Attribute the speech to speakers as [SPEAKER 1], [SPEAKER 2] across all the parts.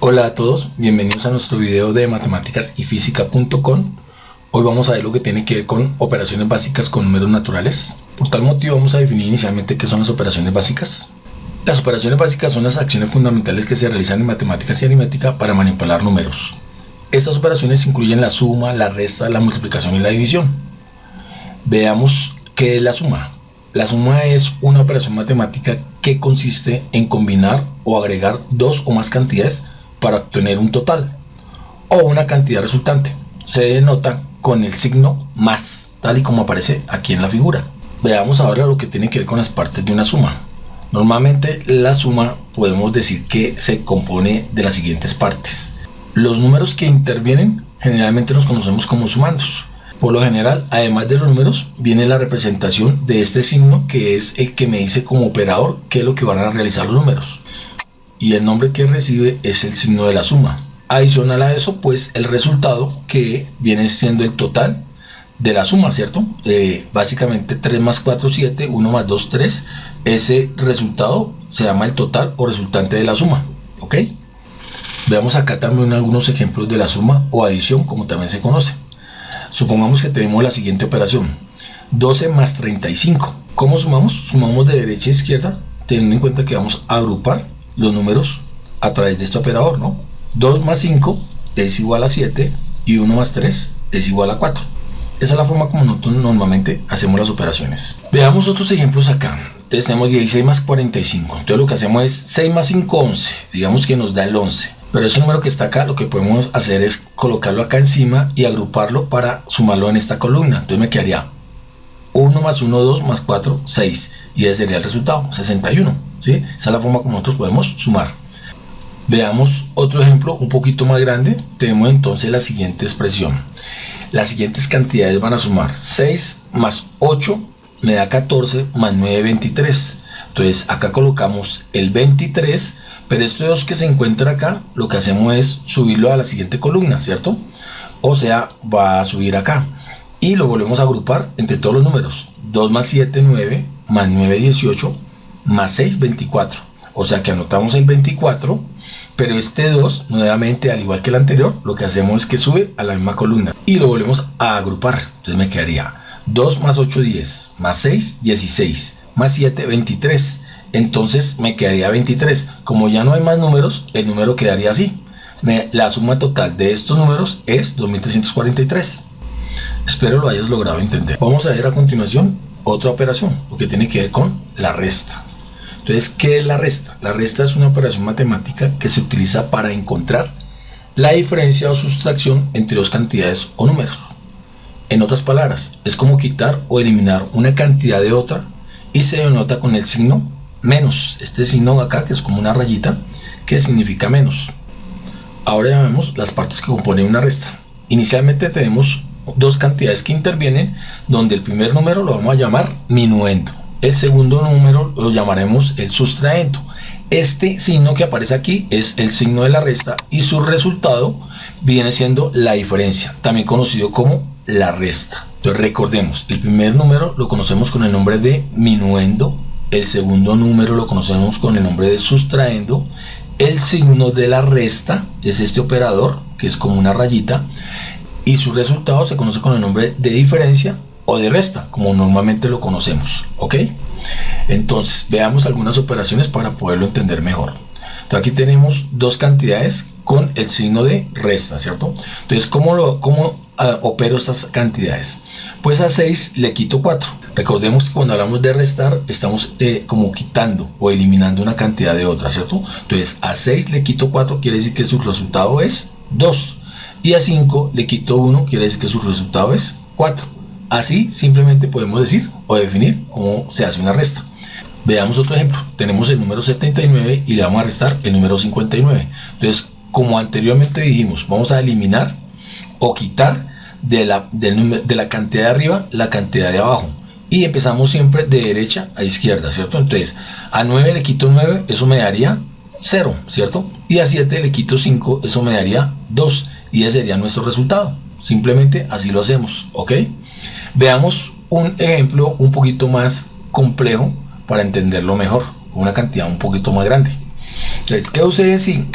[SPEAKER 1] Hola a todos, bienvenidos a nuestro video de matemáticas y física.com. Hoy vamos a ver lo que tiene que ver con operaciones básicas con números naturales. Por tal motivo vamos a definir inicialmente qué son las operaciones básicas. Las operaciones básicas son las acciones fundamentales que se realizan en matemáticas y aritmética para manipular números. Estas operaciones incluyen la suma, la resta, la multiplicación y la división. Veamos qué es la suma. La suma es una operación matemática que consiste en combinar o agregar dos o más cantidades para obtener un total o una cantidad resultante. Se denota con el signo más, tal y como aparece aquí en la figura. Veamos ahora lo que tiene que ver con las partes de una suma. Normalmente la suma podemos decir que se compone de las siguientes partes. Los números que intervienen generalmente los conocemos como sumandos. Por lo general, además de los números, viene la representación de este signo, que es el que me dice como operador qué es lo que van a realizar los números. Y el nombre que recibe es el signo de la suma. Adicional a eso, pues el resultado, que viene siendo el total de la suma, ¿cierto? Básicamente 3 más 4, 7, 1 más 2, 3. Ese resultado se llama el total o resultante de la suma, ¿ok? Veamos acá también algunos ejemplos de la suma o adición, como también se conoce. Supongamos que tenemos la siguiente operación: 12 más 35. ¿Cómo sumamos? Sumamos de derecha a izquierda, teniendo en cuenta que vamos a agrupar los números a través de este operador, ¿no? 2 más 5 es igual a 7 y 1 más 3 es igual a 4. Esa es la forma como nosotros normalmente hacemos las operaciones. Veamos otros ejemplos acá. Entonces tenemos 16 más 45. Entonces lo que hacemos es 6 más 5, 11. Digamos que nos da el 11. Pero ese número que está acá, lo que podemos hacer es colocarlo acá encima y agruparlo para sumarlo en esta columna. Entonces me quedaría 1 más 1, 2 más 4, 6. Y ese sería el resultado, 61. ¿Sí? Esa es la forma como nosotros podemos sumar. Veamos otro ejemplo un poquito más grande. Tenemos entonces la siguiente expresión. Las siguientes cantidades van a sumar: 6 más 8 me da 14, más 9, 23. Entonces acá colocamos el 23, pero estos dos que se encuentran acá, lo que hacemos es subirlo a la siguiente columna, ¿cierto? O sea, va a subir acá. Y lo volvemos a agrupar entre todos los números. 2 más 7, 9, más 9, 18, más 6, 24. O sea que anotamos el 24, pero este 2, nuevamente, al igual que el anterior, lo que hacemos es que sube a la misma columna. Y lo volvemos a agrupar. Entonces me quedaría 2 más 8, 10, más 6, 16, más 7, 23. Entonces me quedaría 23. Como ya no hay más números, el número quedaría así. La suma total de estos números es 2343. Espero lo hayas logrado entender. Vamos a ver a continuación otra operación, lo que tiene que ver con la resta. Entonces, ¿qué es la resta? La resta es una operación matemática que se utiliza para encontrar la diferencia o sustracción entre dos cantidades o números. En otras palabras, es como quitar o eliminar una cantidad de otra y se denota con el signo menos. Este signo acá, que es como una rayita, que significa menos. Ahora ya vemos las partes que componen una resta. Inicialmente tenemos dos cantidades que intervienen, donde el primer número lo vamos a llamar minuendo. El segundo número lo llamaremos el sustraendo. Este signo que aparece aquí es el signo de la resta y su resultado viene siendo la diferencia, también conocido como la resta. Entonces recordemos, el primer número lo conocemos con el nombre de minuendo, el segundo número lo conocemos con el nombre de sustraendo, el signo de la resta es este operador que es como una rayita y su resultado se conoce con el nombre de diferencia o de resta, como normalmente lo conocemos, ¿ok? Entonces veamos algunas operaciones para poderlo entender mejor. Entonces aquí tenemos dos cantidades con el signo de resta, ¿cierto? Entonces ¿cómo opero estas cantidades? Pues a 6 le quito 4. Recordemos que cuando hablamos de restar estamos como quitando o eliminando una cantidad de otra, ¿cierto? Entonces a 6 le quito 4 quiere decir que su resultado es 2. Y a 5 le quito 1 quiere decir que su resultado es 4. Así simplemente podemos decir o definir cómo se hace una resta. Veamos otro ejemplo. Tenemos el número 79 y le vamos a restar el número 59. Entonces, como anteriormente dijimos, vamos a eliminar o quitar de la cantidad de arriba la cantidad de abajo. Y empezamos siempre de derecha a izquierda, ¿cierto? Entonces, a 9 le quito 9, eso me daría 0, ¿cierto? Y a 7 le quito 5, eso me daría 2. Y ese sería nuestro resultado. Simplemente así lo hacemos, ¿ok? Veamos un ejemplo un poquito más complejo para entenderlo mejor, con una cantidad un poquito más grande. Entonces, ¿qué sucede si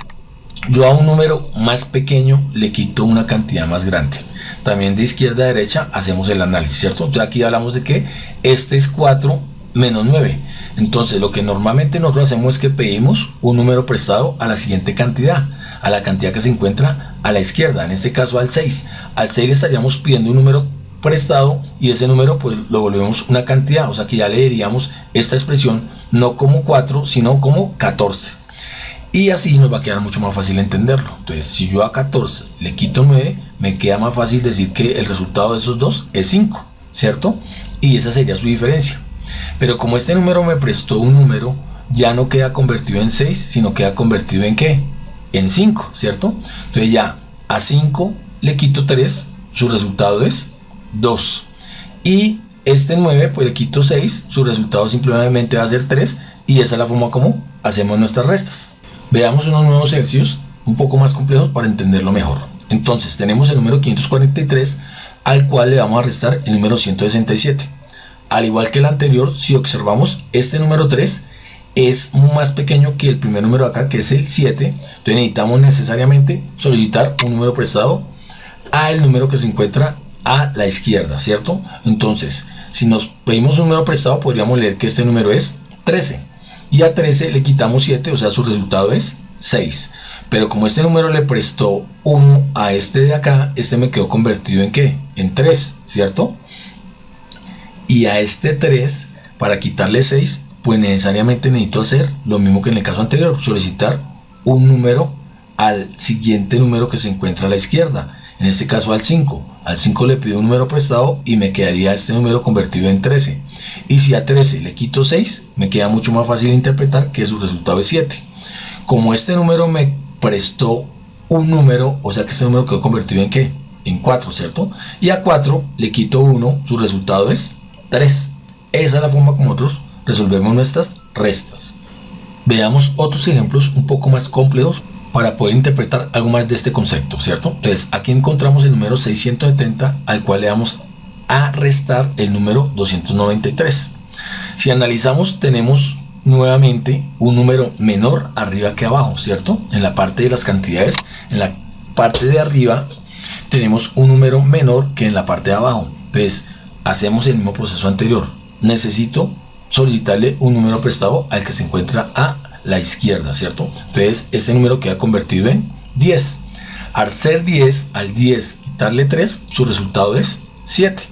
[SPEAKER 1] Yo a un número más pequeño le quito una cantidad más grande. También de izquierda a derecha hacemos el análisis, ¿cierto? Entonces aquí hablamos de que este es 4 menos 9. Entonces lo que normalmente nosotros hacemos es que pedimos un número prestado a la siguiente cantidad, a la cantidad que se encuentra a la izquierda, en este caso al 6. Al 6 le estaríamos pidiendo un número prestado y ese número pues lo volvemos una cantidad, o sea que ya leeríamos esta expresión no como 4 sino como 14. Y así nos va a quedar mucho más fácil entenderlo. Entonces, si yo a 14 le quito 9, me queda más fácil decir que el resultado de esos dos es 5, ¿cierto? Y esa sería su diferencia. Pero como este número me prestó un número, ya no queda convertido en 6, sino queda convertido en ¿qué? En 5, ¿cierto? Entonces ya a 5 le quito 3, su resultado es 2. Y este 9, pues le quito 6, su resultado simplemente va a ser 3. Y esa es la forma como hacemos nuestras restas. Veamos unos nuevos ejercicios un poco más complejos para entenderlo mejor. Entonces tenemos el número 543 al cual le vamos a restar el número 167. Al igual que el anterior, si observamos este número 3 es más pequeño que el primer número acá, que es el 7. Entonces necesitamos necesariamente solicitar un número prestado al número que se encuentra a la izquierda, ¿cierto? Entonces si nos pedimos un número prestado podríamos leer que este número es 13. Y a 13 le quitamos 7, o sea su resultado es 6. Pero como este número le prestó 1 a este de acá, este me quedó convertido en ¿qué? En 3, ¿cierto? Y a este 3, para quitarle 6, pues necesariamente necesito hacer lo mismo que en el caso anterior, solicitar un número al siguiente número que se encuentra a la izquierda. En este caso al 5. Al 5 le pido un número prestado y me quedaría este número convertido en 13. Y si a 13 le quito 6, me queda mucho más fácil interpretar que su resultado es 7. Como este número me prestó un número, o sea que este número quedó convertido en ¿qué? En 4, ¿cierto? Y a 4 le quito 1, su resultado es 3. Esa es la forma como nosotros resolvemos nuestras restas. Veamos otros ejemplos un poco más complejos para poder interpretar algo más de este concepto, ¿cierto? Entonces aquí encontramos el número 670 al cual le vamos a restar el número 293. Si analizamos, tenemos nuevamente un número menor arriba que abajo, ¿cierto? En la parte de las cantidades, en la parte de arriba tenemos un número menor que en la parte de abajo. Entonces hacemos el mismo proceso anterior. Necesito solicitarle un número prestado al que se encuentra a la izquierda, ¿cierto? Entonces este número queda convertido en 10. Al ser 10, al 10 quitarle 3, su resultado es 7.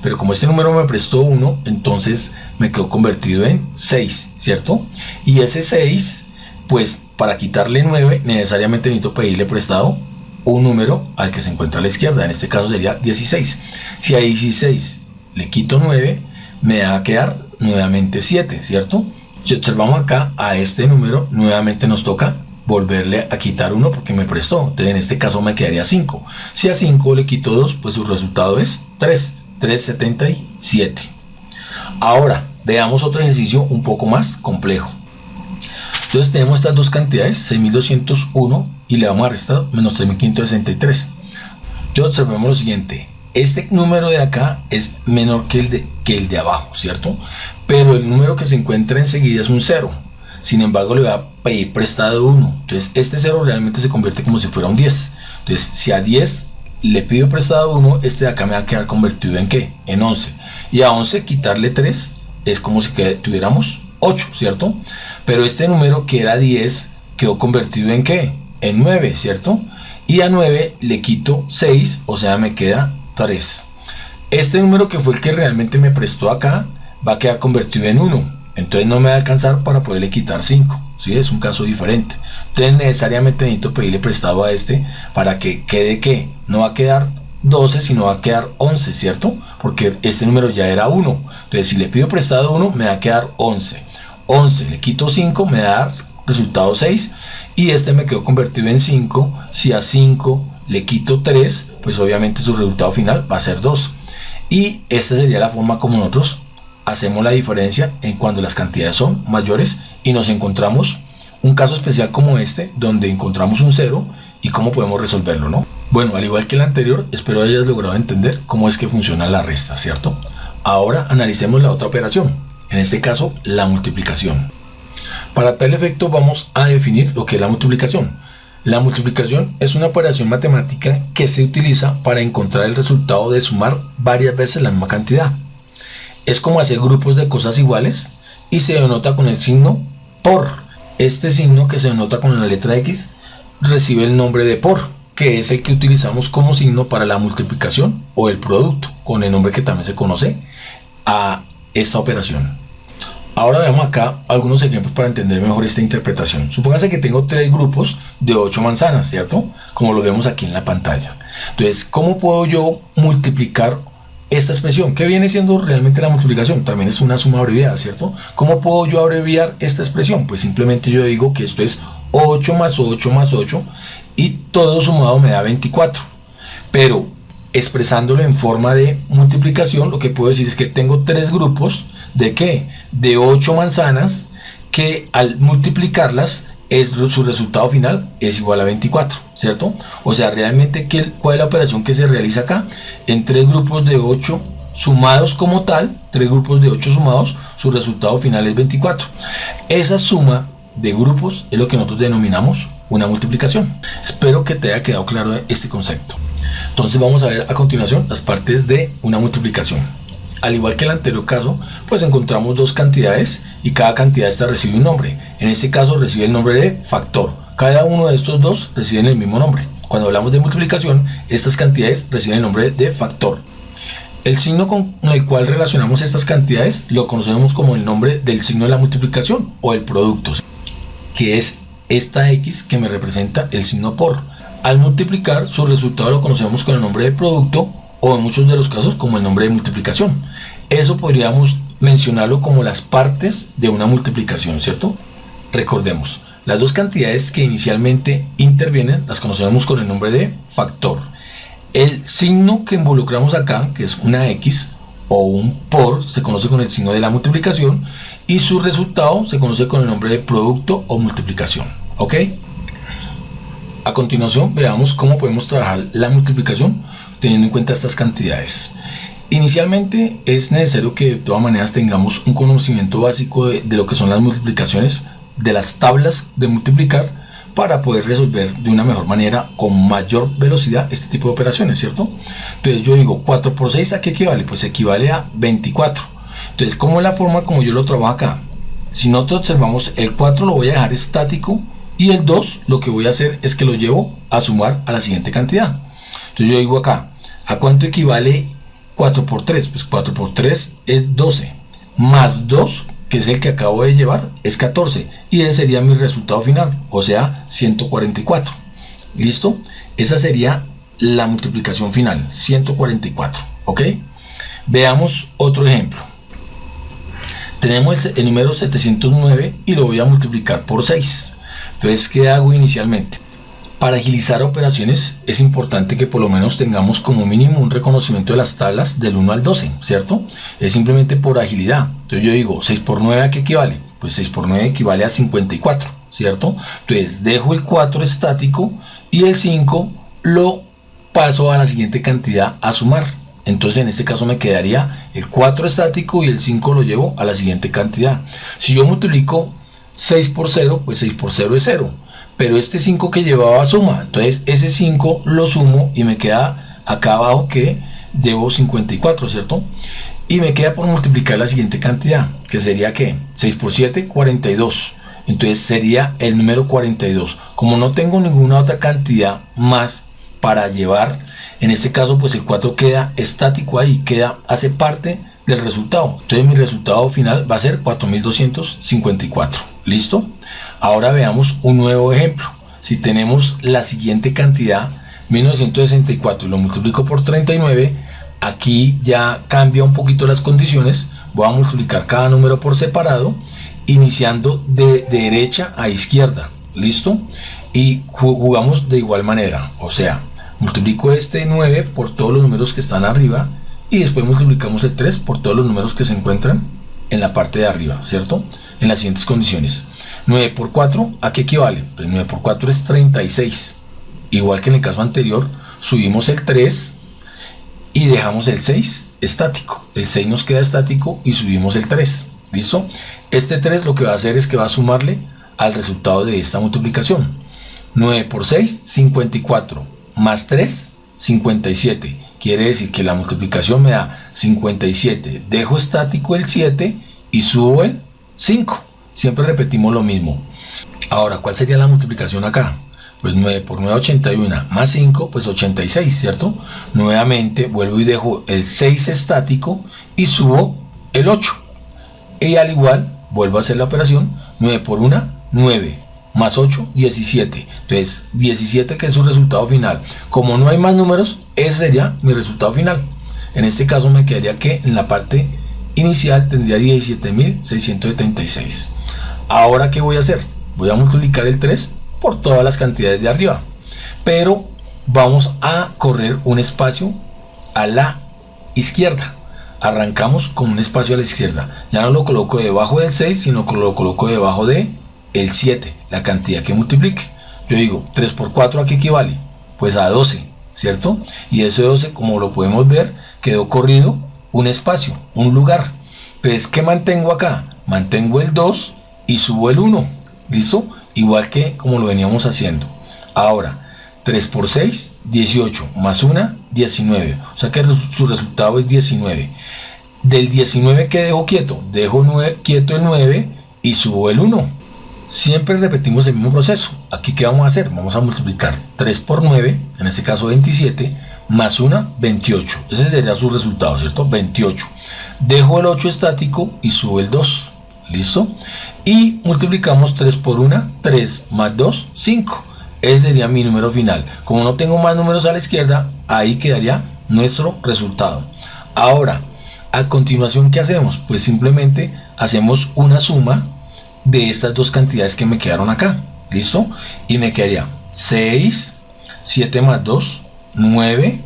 [SPEAKER 1] Pero como este número me prestó 1, entonces me quedó convertido en 6, ¿cierto? Y ese 6, pues para quitarle 9, necesariamente necesito pedirle prestado un número al que se encuentra a la izquierda. En este caso sería 16. Si a 16 le quito 9, me va a quedar nuevamente 7, ¿cierto? Si observamos acá a este número, nuevamente nos toca volverle a quitar 1 porque me prestó. Entonces en este caso me quedaría 5. Si a 5 le quito 2, pues su resultado es 3. 377. Ahora veamos otro ejercicio un poco más complejo. Entonces tenemos estas dos cantidades, 6201 y le vamos a restar menos 3563. Entonces observemos lo siguiente. Este número de acá es menor que el de abajo, ¿cierto? Pero el número que se encuentra enseguida es un 0. Sin embargo, le voy a pedir prestado 1. Entonces este 0 realmente se convierte como si fuera un 10. Entonces si a 10 le pido prestado 1, este de acá me va a quedar convertido en ¿qué? En 11. Y a 11 quitarle 3 es como si tuviéramos 8, ¿cierto? Pero este número que era 10 quedó convertido en ¿qué? En 9, ¿cierto? Y a 9 le quito 6, o sea me queda 3. Este número que fue el que realmente me prestó acá va a quedar convertido en 1. Entonces no me va a alcanzar para poderle quitar 5. ¿Sí? Es un caso diferente. Entonces necesariamente necesito pedirle prestado a este para que quede ¿qué? No va a quedar 12, sino va a quedar 11, ¿cierto? Porque este número ya era 1. Entonces si le pido prestado 1, me va a quedar 11. 11 le quito 5, me da resultado 6. Y este me quedó convertido en 5. Si a 5 le quito 3, pues obviamente su resultado final va a ser 2. Y esta sería la forma como nosotros hacemos la diferencia en cuando las cantidades son mayores y nos encontramos un caso especial como este, donde encontramos un 0 y cómo podemos resolverlo, ¿no? Bueno, al igual que el anterior, espero hayas logrado entender cómo es que funciona la resta, ¿cierto? Ahora analicemos la otra operación, en este caso la multiplicación. Para tal efecto vamos a definir lo que es la multiplicación. La multiplicación es una operación matemática que se utiliza para encontrar el resultado de sumar varias veces la misma cantidad. Es como hacer grupos de cosas iguales y se denota con el signo por. Este signo, que se denota con la letra X, recibe el nombre de por, que es el que utilizamos como signo para la multiplicación o el producto, con el nombre que también se conoce a esta operación. Ahora veamos acá algunos ejemplos para entender mejor esta interpretación. Supóngase que tengo tres grupos de 8 manzanas, ¿cierto? Como lo vemos aquí en la pantalla. Entonces, ¿cómo puedo yo multiplicar esta expresión? ¿Qué viene siendo realmente la multiplicación? También es una suma abreviada, ¿cierto? ¿Cómo puedo yo abreviar esta expresión? Pues simplemente yo digo que esto es 8 más 8 más 8 y todo sumado me da 24. Pero expresándolo en forma de multiplicación, lo que puedo decir es que tengo tres grupos de ¿qué? De 8 manzanas que al multiplicarlas su resultado final es igual a 24, ¿cierto? O sea, realmente ¿cuál es la operación que se realiza acá? En tres grupos de 8 sumados como tal, tres grupos de 8 sumados, su resultado final es 24. Esa suma de grupos es lo que nosotros denominamos una multiplicación. Espero que te haya quedado claro este concepto. Entonces vamos a ver a continuación las partes de una multiplicación. Al igual que el anterior caso, pues encontramos dos cantidades y cada cantidad esta recibe un nombre. En este caso recibe el nombre de factor. Cada uno de estos dos reciben el mismo nombre. Cuando hablamos de multiplicación, estas cantidades reciben el nombre de factor. El signo con el cual relacionamos estas cantidades lo conocemos como el nombre del signo de la multiplicación o el producto, que es esta X que me representa el signo por. Al multiplicar, su resultado lo conocemos con el nombre de producto o en muchos de los casos como el nombre de multiplicación. Eso podríamos mencionarlo como las partes de una multiplicación, ¿cierto? Recordemos, las dos cantidades que inicialmente intervienen las conocemos con el nombre de factor. El signo que involucramos acá, que es una X o un por, se conoce con el signo de la multiplicación y su resultado se conoce con el nombre de producto o multiplicación, ¿ok? A continuación veamos cómo podemos trabajar la multiplicación teniendo en cuenta estas cantidades. Inicialmente es necesario que de todas maneras tengamos un conocimiento básico de lo que son las multiplicaciones, de las tablas de multiplicar, para poder resolver de una mejor manera, con mayor velocidad, este tipo de operaciones, ¿cierto? Entonces yo digo 4 por 6, ¿a qué equivale? Pues equivale a 24. Entonces, ¿cómo es la forma como yo lo trabajo acá? Si nosotros observamos, el 4 lo voy a dejar estático y el 2 lo que voy a hacer es que lo llevo a sumar a la siguiente cantidad. Entonces yo digo acá, ¿a cuánto equivale 4 por 3? Pues 4 por 3 es 12, más 2, que es el que acabo de llevar, es 14, y ese sería mi resultado final, o sea, 144. ¿Listo? Esa sería la multiplicación final, 144, ¿ok? Veamos otro ejemplo. Tenemos el número 709 y lo voy a multiplicar por 6. Entonces, ¿qué hago inicialmente? Para agilizar operaciones es importante que por lo menos tengamos como mínimo un reconocimiento de las tablas del 1 al 12, ¿cierto? Es simplemente por agilidad. Entonces yo digo, 6 por 9, ¿a qué equivale? Pues 6 por 9 equivale a 54, ¿cierto? Entonces dejo el 4 estático y el 5 lo paso a la siguiente cantidad a sumar. Entonces en este caso me quedaría el 4 estático y el 5 lo llevo a la siguiente cantidad. Si yo multiplico 6 por 0, pues 6 por 0 es 0. Pero este 5 que llevaba suma, entonces ese 5 lo sumo y me queda acá abajo que llevo 54, ¿cierto? Y me queda por multiplicar la siguiente cantidad, que sería ¿qué? 6 por 7, 42. Entonces sería el número 42. Como no tengo ninguna otra cantidad más para llevar, en este caso pues el 4 queda estático ahí, hace parte del resultado. Entonces mi resultado final va a ser 4254. ¿Listo? Ahora veamos un nuevo ejemplo. Si tenemos la siguiente cantidad, 1964, y lo multiplico por 39, aquí ya cambia un poquito las condiciones. Voy a multiplicar cada número por separado, iniciando de derecha a izquierda. ¿Listo? Y jugamos de igual manera. O sea, multiplico este 9 por todos los números que están arriba y después multiplicamos el 3 por todos los números que se encuentran en la parte de arriba, ¿cierto? En las siguientes condiciones. 9 por 4, ¿a qué equivale? Pues 9 por 4 es 36. Igual que en el caso anterior, subimos el 3 y dejamos el 6 estático. El 6 nos queda estático y subimos el 3. ¿Listo? Este 3 lo que va a hacer es que va a sumarle al resultado de esta multiplicación. 9 por 6, 54. Más 3, 57. Quiere decir que la multiplicación me da 57. Dejo estático el 7 y subo el 5. Siempre repetimos lo mismo. Ahora, ¿cuál sería la multiplicación acá? Pues 9 por 9, 81, más 5, pues 86, ¿cierto? Nuevamente vuelvo y dejo el 6 estático y subo el 8. Y al igual, vuelvo a hacer la operación, 9 por 1, 9, más 8, 17. Entonces, 17 que es su resultado final. Como no hay más números, ese sería mi resultado final. En este caso me quedaría que en la parte inicial tendría 17.676. Ahora, ¿qué voy a hacer? Voy a multiplicar el 3 por todas las cantidades de arriba, pero vamos a correr un espacio a la izquierda. Arrancamos con un espacio a la izquierda, ya no lo coloco debajo del 6, sino que lo coloco debajo de el 7, la cantidad que multiplique. Yo digo, 3 por 4 ¿a qué equivale? Pues a 12, ¿cierto? Y ese 12, como lo podemos ver, quedó corrido un espacio, un lugar. Entonces, ¿qué mantengo acá? Mantengo el 2 y subo el 1, ¿listo? Igual que como lo veníamos haciendo. Ahora, 3 por 6, 18, más 1, 19. O sea que su resultado es 19. Del 19 que dejo quieto, dejo quieto el 9 y subo el 1. Siempre repetimos el mismo proceso. Aquí, ¿qué vamos a hacer? Vamos a multiplicar 3 por 9, en este caso 27, más 1, 28. Ese sería su resultado, ¿cierto? 28. Dejo el 8 estático y subo el 2. ¿Listo? Y multiplicamos 3 por 1, 3, más 2, 5. Ese sería mi número final. Como no tengo más números a la izquierda, ahí quedaría nuestro resultado. Ahora, a continuación, ¿qué hacemos? Pues simplemente hacemos una suma de estas dos cantidades que me quedaron acá. ¿Listo? Y me quedaría 6, 7 más 2, 9,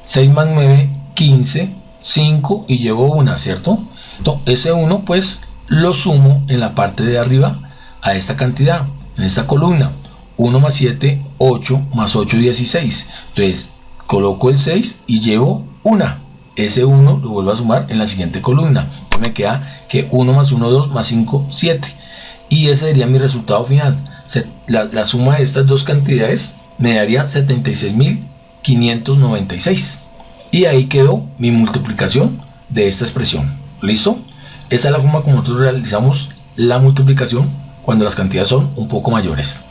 [SPEAKER 1] 6 más 9, 15, 5 y llevo 1, ¿cierto? Entonces, ese 1 pues lo sumo en la parte de arriba a esta cantidad, en esta columna. 1 más 7, 8, más 8, 16. Entonces, coloco el 6 y llevo 1. Ese 1 lo vuelvo a sumar en la siguiente columna. Entonces me queda que 1 más 1, 2, más 5, 7. Y ese sería mi resultado final. La suma de estas dos cantidades me daría 76.596. Y ahí quedó mi multiplicación de esta expresión. ¿Listo? Esa es la forma como nosotros realizamos la multiplicación cuando las cantidades son un poco mayores.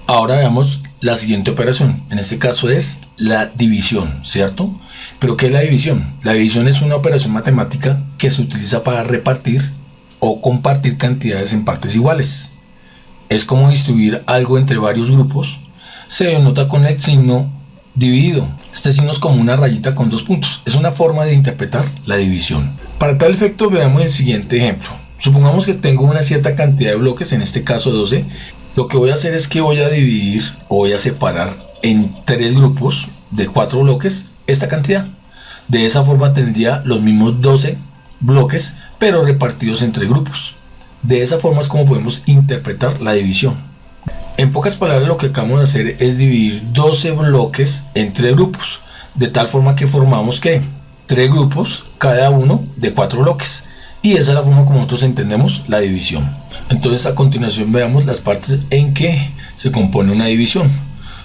[SPEAKER 1] Ahora veamos la siguiente operación. En este caso es la división, ¿cierto? ¿Pero qué es la división? La división es una operación matemática que se utiliza para repartir o compartir cantidades en partes iguales. Es como distribuir algo entre varios grupos. Se denota con el signo dividido. Este signo es como una rayita con dos puntos. Es una forma de interpretar la división. Para tal efecto, veamos el siguiente ejemplo. Supongamos que tengo una cierta cantidad de bloques, en este caso 12. Lo que voy a hacer es que voy a dividir o voy a separar en 3 grupos de 4 bloques esta cantidad. De esa forma tendría los mismos 12 bloques, pero repartidos entre grupos. De esa forma es como podemos interpretar la división. En pocas palabras, lo que acabamos de hacer es dividir 12 bloques entre grupos, de tal forma que formamos que 3 grupos, cada uno de 4 bloques. Y esa es la forma como nosotros entendemos la división. Entonces, a continuación veamos las partes en que se compone una división.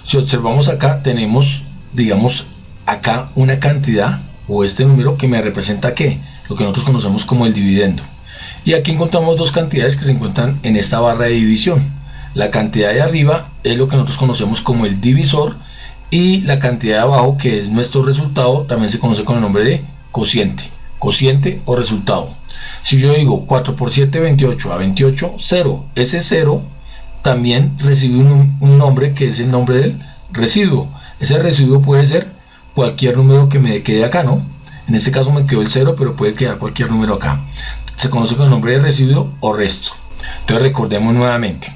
[SPEAKER 1] Si observamos acá, tenemos, digamos, acá una cantidad o este número que me representa ¿qué? Lo que nosotros conocemos como el dividendo. Y aquí encontramos dos cantidades que se encuentran en esta barra de división. La cantidad de arriba es lo que nosotros conocemos como el divisor, y la cantidad de abajo, que es nuestro resultado, también se conoce con el nombre de cociente. Cociente o resultado. Si yo digo 4 por 7, 28, a 28, 0. Ese 0 también recibe un nombre que es el nombre del residuo. Ese residuo puede ser cualquier número que me quede acá, ¿no? En este caso me quedó el 0, pero puede quedar cualquier número acá. Se conoce con el nombre de residuo o resto. Entonces recordemos nuevamente.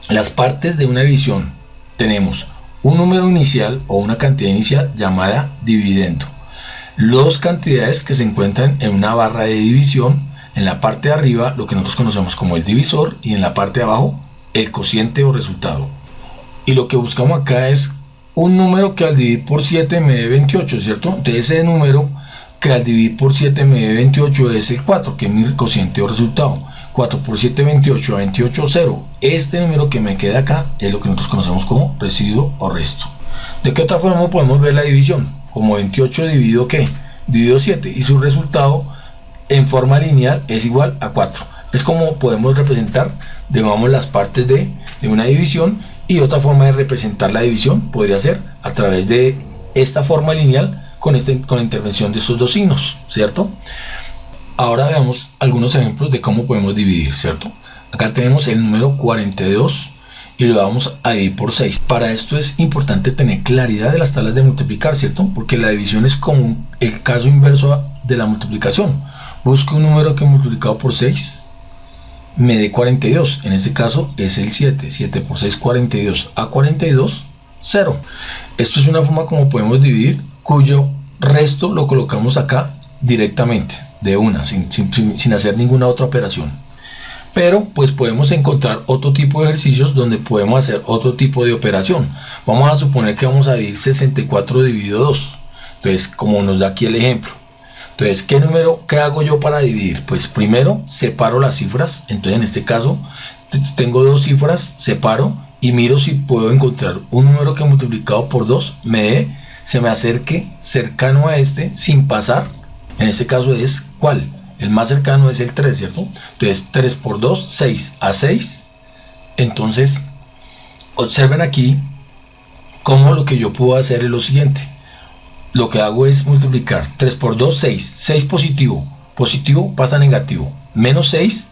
[SPEAKER 1] Las partes de una división tenemos un número inicial o una cantidad inicial llamada dividendo. Las cantidades que se encuentran en una barra de división, en la parte de arriba lo que nosotros conocemos como el divisor y en la parte de abajo el cociente o resultado. Y lo que buscamos acá es un número que al dividir por 7 me dé 28, ¿cierto? Entonces ese número que al dividir por 7 me dé 28 es el 4, que es mi cociente o resultado. 4 por 7, 28, 28, 0. Este número que me queda acá es lo que nosotros conocemos como residuo o resto. ¿De qué otra forma podemos ver la división? Como 28 dividido ¿qué? Dividido 7, y su resultado en forma lineal es igual a 4. Es como podemos representar, digamos, las partes de una división. Y otra forma de representar la división podría ser a través de esta forma lineal con la intervención de estos dos signos, ¿cierto? Ahora veamos algunos ejemplos de cómo podemos dividir, ¿cierto? Acá tenemos el número 42 y lo vamos a dividir por 6. Para esto es importante tener claridad de las tablas de multiplicar, ¿cierto? Porque la división es como el caso inverso de la multiplicación. Busco un número que multiplicado por 6 me dé 42, en este caso es el 7, 7 por 6, 42, a 42, 0. Esto es una forma como podemos dividir, cuyo resto lo colocamos acá directamente, de una, sin hacer ninguna otra operación. Pero pues podemos encontrar otro tipo de ejercicios donde podemos hacer otro tipo de operación. Vamos a suponer que vamos a dividir 64 dividido 2, entonces como nos da aquí el ejemplo. Entonces, ¿qué hago yo para dividir? Pues primero separo las cifras. Entonces en este caso tengo dos cifras, separo y miro si puedo encontrar un número que multiplicado por 2 se me acerque cercano a este sin pasar. En este caso es ¿cuál? El más cercano es el 3, ¿cierto? Entonces 3 por 2, 6 a 6. Entonces observen aquí cómo lo que yo puedo hacer es lo siguiente. Lo que hago es multiplicar 3 por 2, 6. 6 positivo. Positivo pasa a negativo. Menos 6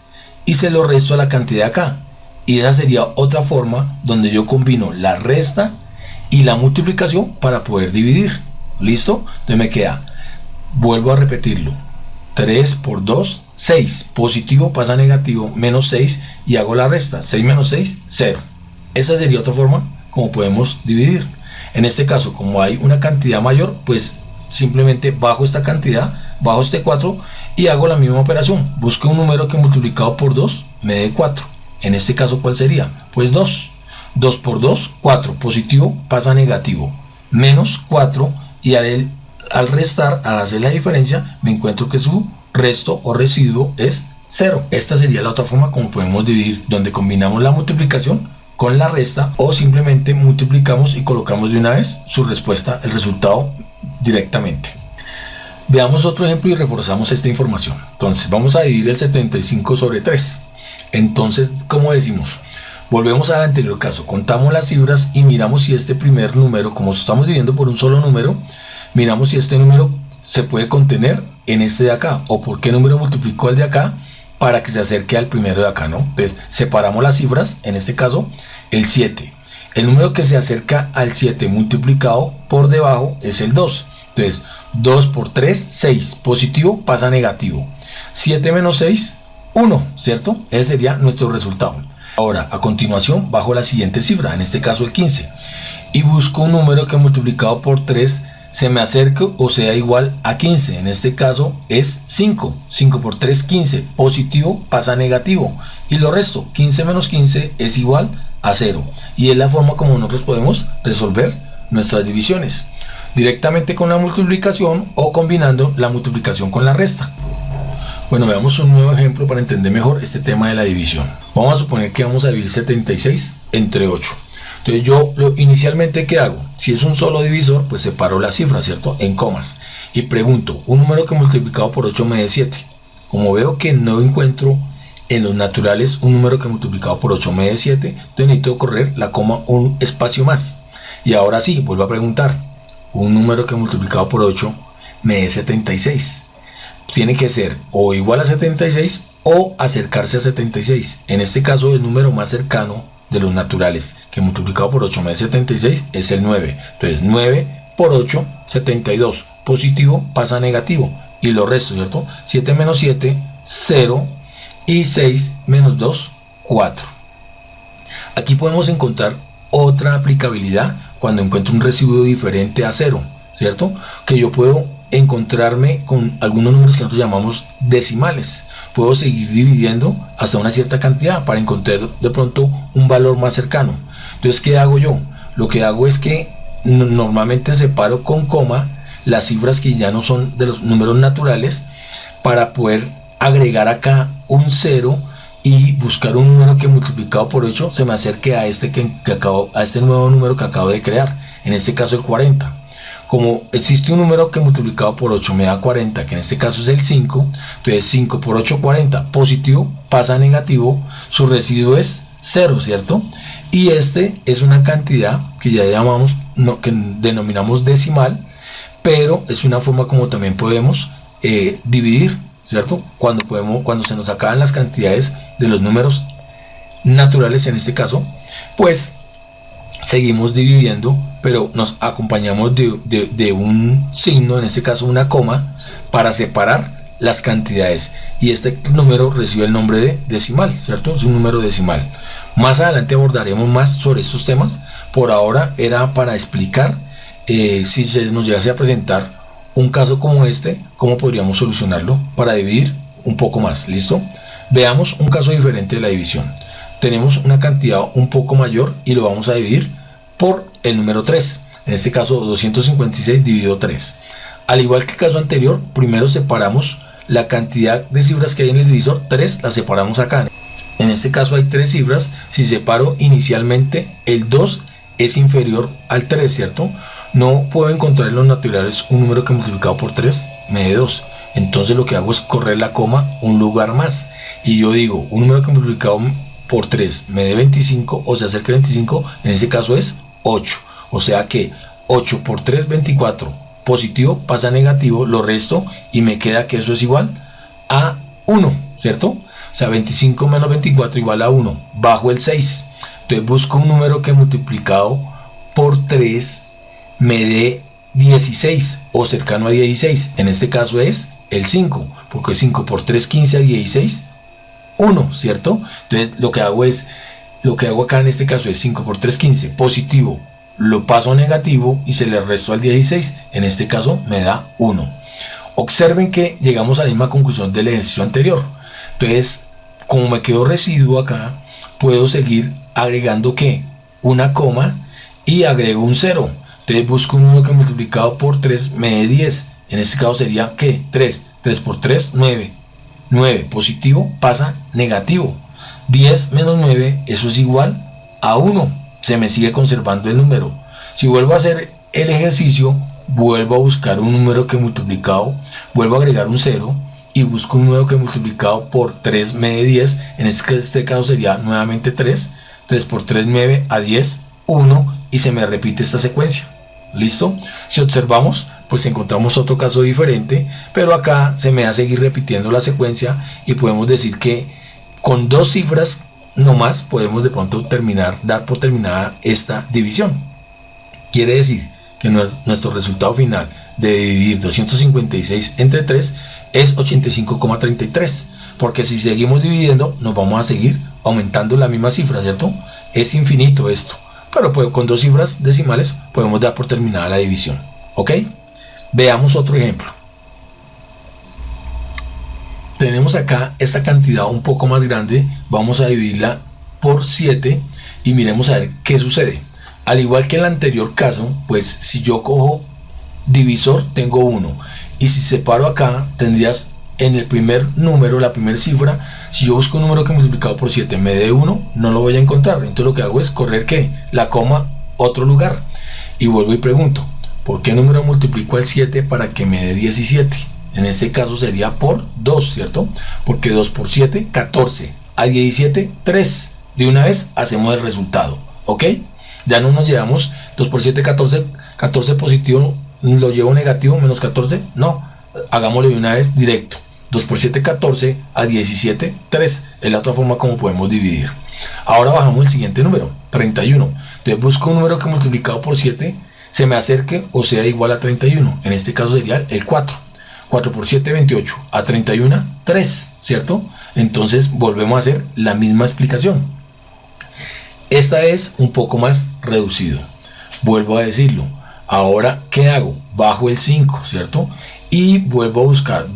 [SPEAKER 1] y se lo resto a la cantidad acá. Y esa sería otra forma donde yo combino la resta y la multiplicación para poder dividir. ¿Listo? Entonces me queda, vuelvo a repetirlo. 3 por 2, 6. Positivo pasa a negativo. Menos 6 y hago la resta. 6 menos 6, 0. Esa sería otra forma como podemos dividir. En este caso, como hay una cantidad mayor, pues simplemente bajo esta cantidad, bajo este 4 y hago la misma operación. Busco un número que multiplicado por 2 me dé 4. En este caso, ¿cuál sería? Pues 2. 2 por 2, 4. Positivo pasa a negativo. Menos 4 y al restar, al hacer la diferencia, me encuentro que su resto o residuo es 0. Esta sería la otra forma como podemos dividir, donde combinamos la multiplicación con la resta o simplemente multiplicamos y colocamos de una vez su respuesta, el resultado directamente. Veamos otro ejemplo y reforzamos esta información. Entonces vamos a dividir el 75 sobre 3. Entonces, ¿cómo decimos? Volvemos al anterior caso, contamos las cifras y miramos si este primer número, como estamos dividiendo por un solo número, miramos si este número se puede contener en este de acá o por qué número multiplicó el de acá para que se acerque al primero de acá, ¿no? Entonces separamos las cifras, en este caso el 7. El número que se acerca al 7 multiplicado por debajo es el 2. Entonces 2 por 3, 6. Positivo pasa a negativo. 7 menos 6, 1, ¿cierto? Ese sería nuestro resultado. Ahora, a continuación, bajo la siguiente cifra, en este caso el 15. Y busco un número que multiplicado por 3 se me acerque o sea igual a 15. En este caso es 5. 5 por 3, 15. Positivo pasa a negativo. Y lo resto, 15 menos 15 es igual a 0. Y es la forma como nosotros podemos resolver nuestras divisiones. Directamente con la multiplicación o combinando la multiplicación con la resta. Bueno, veamos un nuevo ejemplo para entender mejor este tema de la división. Vamos a suponer que vamos a dividir 76 entre 8. Entonces yo inicialmente, ¿qué hago? Si es un solo divisor, pues separo la cifra, ¿cierto? En comas. Y pregunto, un número que multiplicado por 8 me dé 7. Como veo que no encuentro en los naturales un número que multiplicado por 8 me dé 7, entonces necesito correr la coma un espacio más. Y ahora sí, vuelvo a preguntar, un número que multiplicado por 8 me dé 76. Tiene que ser o igual a 76 o acercarse a 76. En este caso, el número más cercano de los naturales que multiplicado por 8 me da 76 es el 9. Entonces 9 por 8, 72. Positivo pasa a negativo y lo resto, ¿cierto? 7 menos 7, 0 y 6 menos 2, 4. Aquí podemos encontrar otra aplicabilidad cuando encuentro un residuo diferente a 0, ¿cierto? Que yo puedo encontrarme con algunos números que nosotros llamamos decimales. Puedo seguir dividiendo hasta una cierta cantidad para encontrar de pronto un valor más cercano. Entonces, ¿qué hago yo? Lo que hago es que normalmente separo con coma las cifras que ya no son de los números naturales para poder agregar acá un 0 y buscar un número que multiplicado por 8 se me acerque a este, a este nuevo número que acabo de crear, en este caso el 40. Como existe un número que multiplicado por 8 me da 40, que en este caso es el 5, entonces 5 por 8, 40, positivo pasa a negativo, su residuo es 0, ¿cierto? Y este es una cantidad que ya llamamos, que denominamos decimal, pero es una forma como también podemos dividir, ¿cierto? Cuando se nos acaban las cantidades de los números naturales, en este caso, pues seguimos dividiendo, pero nos acompañamos de un signo, en este caso una coma, para separar las cantidades, y este número recibe el nombre de decimal, ¿cierto? Es un número decimal. Más adelante abordaremos más sobre estos temas. Por ahora era para explicar si se nos llegase a presentar un caso como este, cómo podríamos solucionarlo para dividir un poco más. ¿Listo? Veamos un caso diferente de la división. Tenemos una cantidad un poco mayor y lo vamos a dividir por el número 3. En este caso 256 dividido 3. Al igual que el caso anterior, primero separamos la cantidad de cifras que hay en el divisor. 3 la separamos acá. En este caso hay 3 cifras. Si separo inicialmente, el 2 es inferior al 3, ¿cierto? No puedo encontrar en los naturales un número que multiplicado por 3 me dé 2. Entonces lo que hago es correr la coma un lugar más. Y yo digo, un número que multiplicado por 3 me dé 25 o se acerca a 25, en ese caso es 8. O sea que 8 por 3, 24. Positivo pasa a negativo, lo resto y me queda que eso es igual a 1, ¿cierto? O sea, 25 menos 24 igual a 1, bajo el 6. Entonces busco un número que multiplicado por 3 me dé 16 o cercano a 16. En este caso es el 5, porque 5 por 3, 15 a 16, 1, ¿cierto? Entonces lo que hago acá en este caso es 5 por 3, 15, positivo, lo paso a negativo y se le restó al 16, en este caso me da 1. Observen que llegamos a la misma conclusión del ejercicio anterior. Entonces, como me quedó residuo acá, puedo seguir agregando ¿qué? Una coma y agrego un 0. Entonces busco un número que multiplicado por 3 me dé 10. En este caso sería ¿qué? 3. 3 por 3, 9. 9 positivo pasa negativo. 10 menos 9, eso es igual a 1. Se me sigue conservando el número. Si vuelvo a hacer el ejercicio, vuelvo a buscar un número que multiplicado, vuelvo a agregar un 0 y busco un número que multiplicado por 3 me dé 10. En este caso sería nuevamente 3. 3 por 3, 9 a 10, 1, y se me repite esta secuencia. ¿Listo? Si observamos, pues encontramos otro caso diferente, pero acá se me va a seguir repitiendo la secuencia y podemos decir que con 2 cifras nomás podemos de pronto dar por terminada esta división. Quiere decir que nuestro resultado final de dividir 256 entre 3 es 85,33, porque si seguimos dividiendo nos vamos a seguir aumentando la misma cifra, ¿cierto? Es infinito esto, pero pues, con 2 cifras decimales podemos dar por terminada la división. ¿Ok? Veamos otro ejemplo. Tenemos acá esta cantidad un poco más grande, vamos a dividirla por 7 y miremos a ver qué sucede. Al igual que en el anterior caso, pues si yo cojo divisor tengo 1, y si separo acá tendrías en el primer número, la primera cifra, si yo busco un número que multiplicado por 7 me dé 1, no lo voy a encontrar. Entonces lo que hago es correr ¿qué? La coma otro lugar y vuelvo y pregunto, ¿por qué número multiplico al 7 para que me dé 17? En este caso sería por 2, ¿cierto? Porque 2 por 7, 14. A 17, 3. De una vez hacemos el resultado, ¿ok? Ya no nos llevamos 2 por 7, 14. 14 positivo, ¿lo llevo negativo? Menos 14. No, hagámoslo de una vez directo. 2 por 7, 14. A 17, 3. Es la otra forma como podemos dividir. Ahora bajamos el siguiente número, 31. Entonces busco un número que multiplicado por 7 se me acerque o sea igual a 31. En este caso sería el 4. 4 por 7, 28. A 31, 3, ¿cierto? Entonces volvemos a hacer la misma explicación. Esta es un poco más reducido. Vuelvo a decirlo. Ahora, ¿qué hago? Bajo el 5, ¿cierto? Y vuelvo a buscar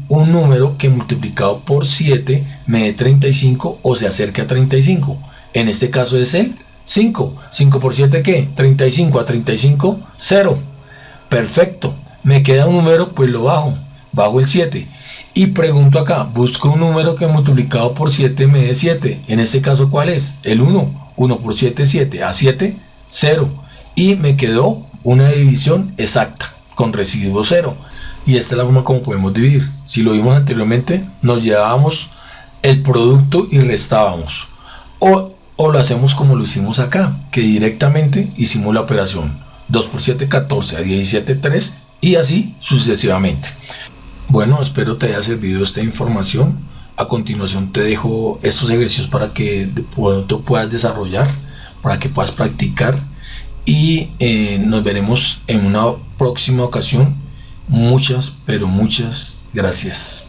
[SPEAKER 1] un número que multiplicado por 7 me dé 35 o se acerque a 35. En este caso es el 5. 5 por 7, ¿qué? 35. A 35, 0. Perfecto. Me queda un número, pues lo bajo. bajo el 7 y pregunto acá, busco un número que multiplicado por 7 me dé 7. En este caso, ¿cuál es? El 1. 1 por 7, 7. A 7, 0. Y me quedó una división exacta con residuo 0. Y esta es la forma como podemos dividir. Si lo vimos anteriormente, nos llevábamos el producto y restábamos. O lo hacemos como lo hicimos acá, que directamente hicimos la operación 2 por 7, 14, a 17, 3 y así sucesivamente. Bueno, espero te haya servido esta información. A continuación te dejo estos ejercicios para que tú puedas desarrollar, para que puedas practicar y nos veremos en una próxima ocasión. Muchas, pero muchas gracias.